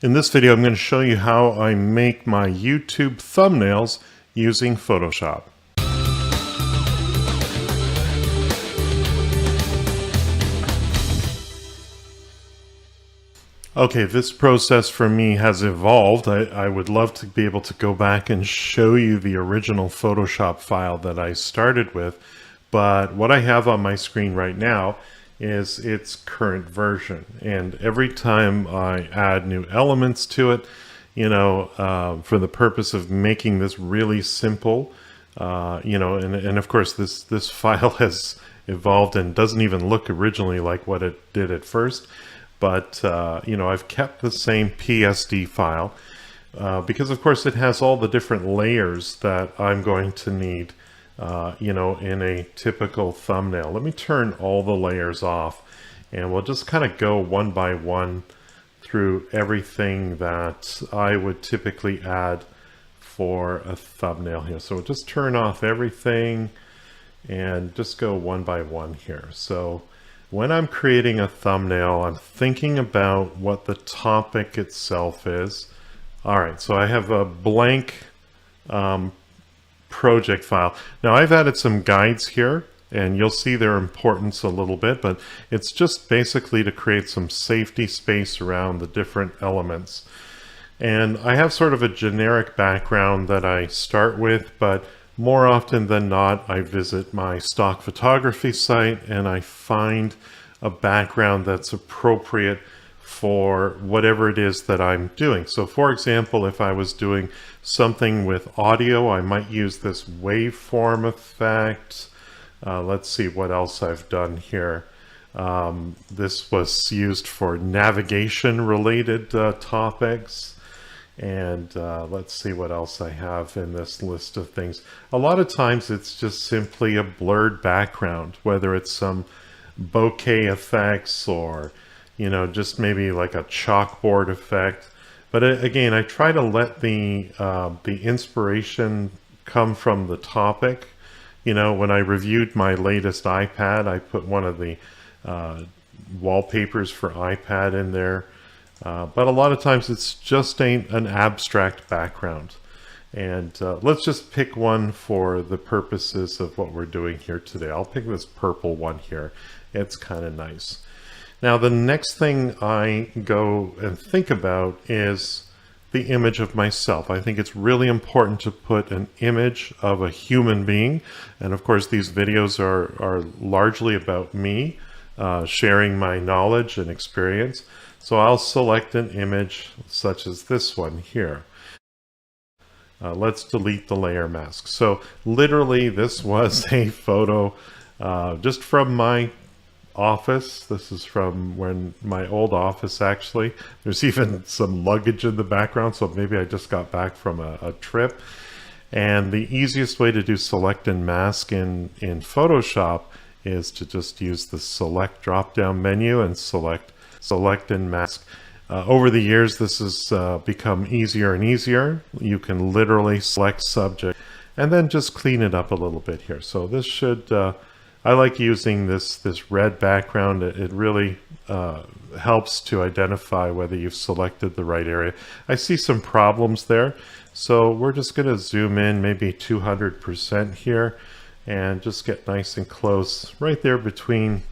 In this video, I'm going to show you how I make my YouTube thumbnails using Photoshop. Okay, this process for me has evolved. I would love to be able to go back and show you the original Photoshop file that I started with, but what I have on my screen right now is its current version. And every time I add new elements to it, for the purpose of making this really simple, and of course this file has evolved and doesn't even look originally like what it did at first. But, I've kept the same PSD file because, of course, it has all the different layers that I'm going to need, in a typical thumbnail. Let me turn all the layers off, and we'll just kind of go one by one through everything that I would typically add for a thumbnail here. So we'll just turn off everything and just go one by one here. So when I'm creating a thumbnail, I'm thinking about what the topic itself is. All right, so I have a blank project file. Now I've added some guides here, and you'll see their importance a little bit, but it's just basically to create some safety space around the different elements. And I have sort of a generic background that I start with, but more often than not, I visit my stock photography site and I find a background that's appropriate for whatever it is that I'm doing. So for example, if I was doing something with audio, I might use this waveform effect. Let's see what else I've done here. This was used for navigation related topics. And let's see what else I have in this list of things. A lot of times it's just simply a blurred background, whether it's some bokeh effects or, just maybe like a chalkboard effect. But again, I try to let the inspiration come from the topic. When I reviewed my latest iPad, I put one of the wallpapers for iPad in there. But a lot of times it's just an abstract background. And let's just pick one for the purposes of what we're doing here today. I'll pick this purple one here. It's kind of nice. Now the next thing I go and think about is the image of myself. I think it's really important to put an image of a human being. And of course these videos are largely about me, sharing my knowledge and experience. So I'll select an image such as this one here. Let's delete the layer mask. So literally this was a photo just from my office. This is from my old office actually. There's even some luggage in the background, so maybe I just got back from a trip. And the easiest way to do select and mask in Photoshop is to just use the select drop-down menu and select and mask. Over the years, this has become easier and easier. You can literally select subject and then just clean it up a little bit here. So this should, I like using this red background. It really helps to identify whether you've selected the right area. I see some problems there. So we're just going to zoom in maybe 200% here and just get nice and close right there between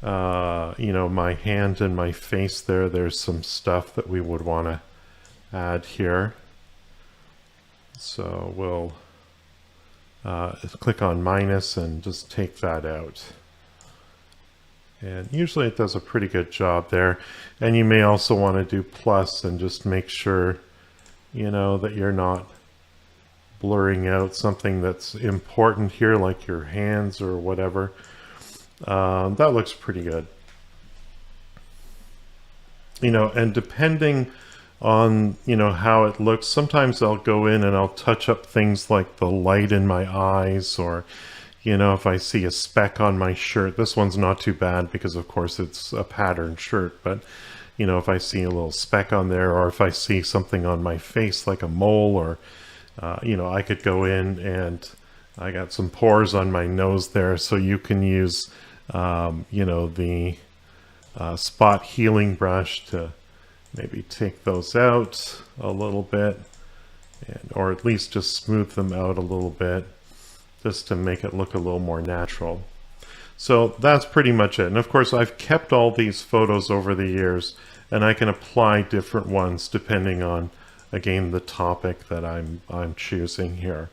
my hand and my face there. There's some stuff that we would want to add here. So we'll click on minus and just take that out. And usually it does a pretty good job there. And you may also want to do plus and just make sure, that you're not blurring out something that's important here, like your hands or whatever. That looks pretty good. And depending on, how it looks, sometimes I'll go in and I'll touch up things like the light in my eyes, or, if I see a speck on my shirt. This one's not too bad because, of course, it's a patterned shirt. But, if I see a little speck on there, or if I see something on my face like a mole, or, I could go in and I got some pores on my nose there, so you can use the spot healing brush to maybe take those out a little bit, or at least just smooth them out a little bit, just to make it look a little more natural. So that's pretty much it. And of course, I've kept all these photos over the years, and I can apply different ones depending on, again, the topic that I'm choosing here.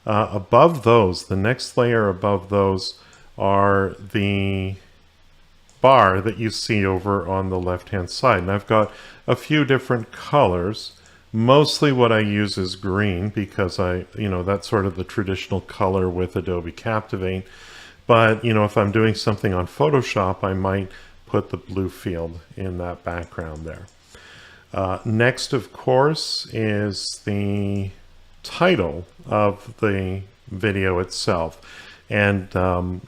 Above those, the next layer above those are the bar that you see over on the left-hand side. And I've got a few different colors. Mostly what I use is green because that's sort of the traditional color with Adobe Captivate. But, if I'm doing something on Photoshop, I might put the blue field in that background there. Next, of course, is the title of the video itself. And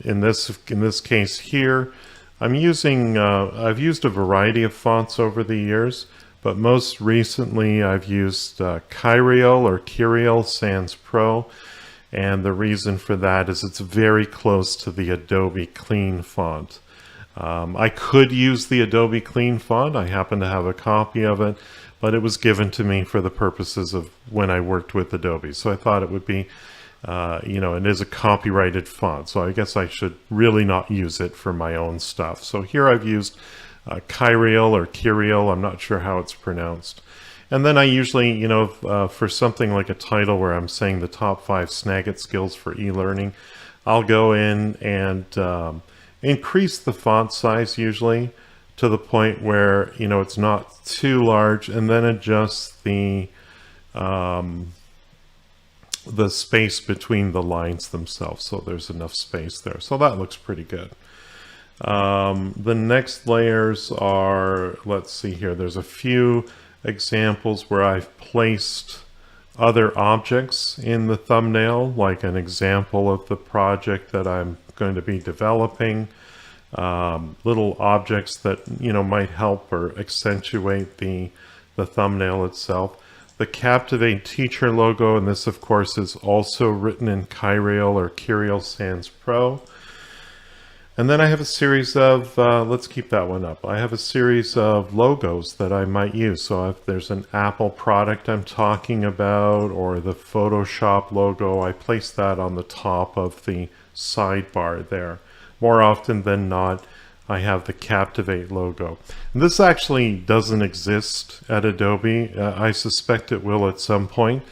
in this case here, I've used a variety of fonts over the years, but most recently I've used Kyriel or Kyriel Sans Pro. And the reason for that is it's very close to the Adobe Clean font. I could use the Adobe Clean font. I happen to have a copy of it, but it was given to me for the purposes of when I worked with Adobe. So I thought it would be, it is a copyrighted font. So I guess I should really not use it for my own stuff. So here I've used Kyriel or Kyriel. I'm not sure how it's pronounced. And then I usually, for something like a title where I'm saying the top 5 Snagit skills for e-learning, I'll go in and increase the font size usually to the point where, it's not too large, and then adjust the space between the lines themselves so there's enough space there. So that looks pretty good. The next layers are, let's see here, there's a few examples where I've placed other objects in the thumbnail, like an example of the project that I'm going to be developing, little objects that might help or accentuate the thumbnail itself. The Captivate teacher logo, and this of course is also written in Kyriel or Kyriel Sans Pro. And then I have a series of, let's keep that one up. I have a series of logos that I might use. So if there's an Apple product I'm talking about, or the Photoshop logo, I place that on the top of the sidebar there. More often than not, I have the Captivate logo. And this actually doesn't exist at Adobe. I suspect it will at some point,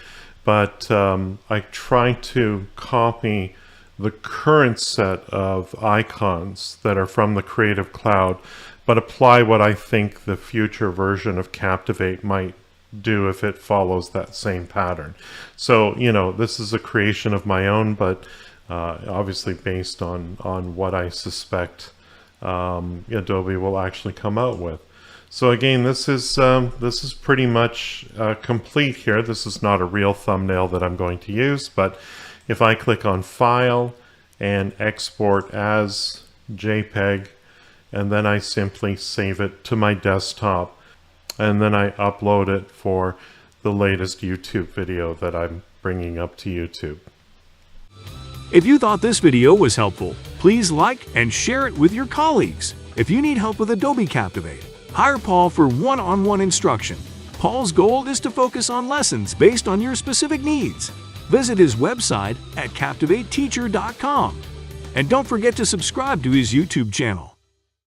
but I try to copy the current set of icons that are from the Creative Cloud, but apply what I think the future version of Captivate might do if it follows that same pattern. So, this is a creation of my own, but obviously based on what I suspect Adobe will actually come out with. So again, this is pretty much complete here. This is not a real thumbnail that I'm going to use, but if I click on File and Export as JPEG, and then I simply save it to my desktop, and then I upload it for the latest YouTube video that I'm bringing up to YouTube. If you thought this video was helpful, please like and share it with your colleagues. If you need help with Adobe Captivate, hire Paul for one-on-one instruction. Paul's goal is to focus on lessons based on your specific needs. Visit his website at CaptivateTeacher.com. And don't forget to subscribe to his YouTube channel.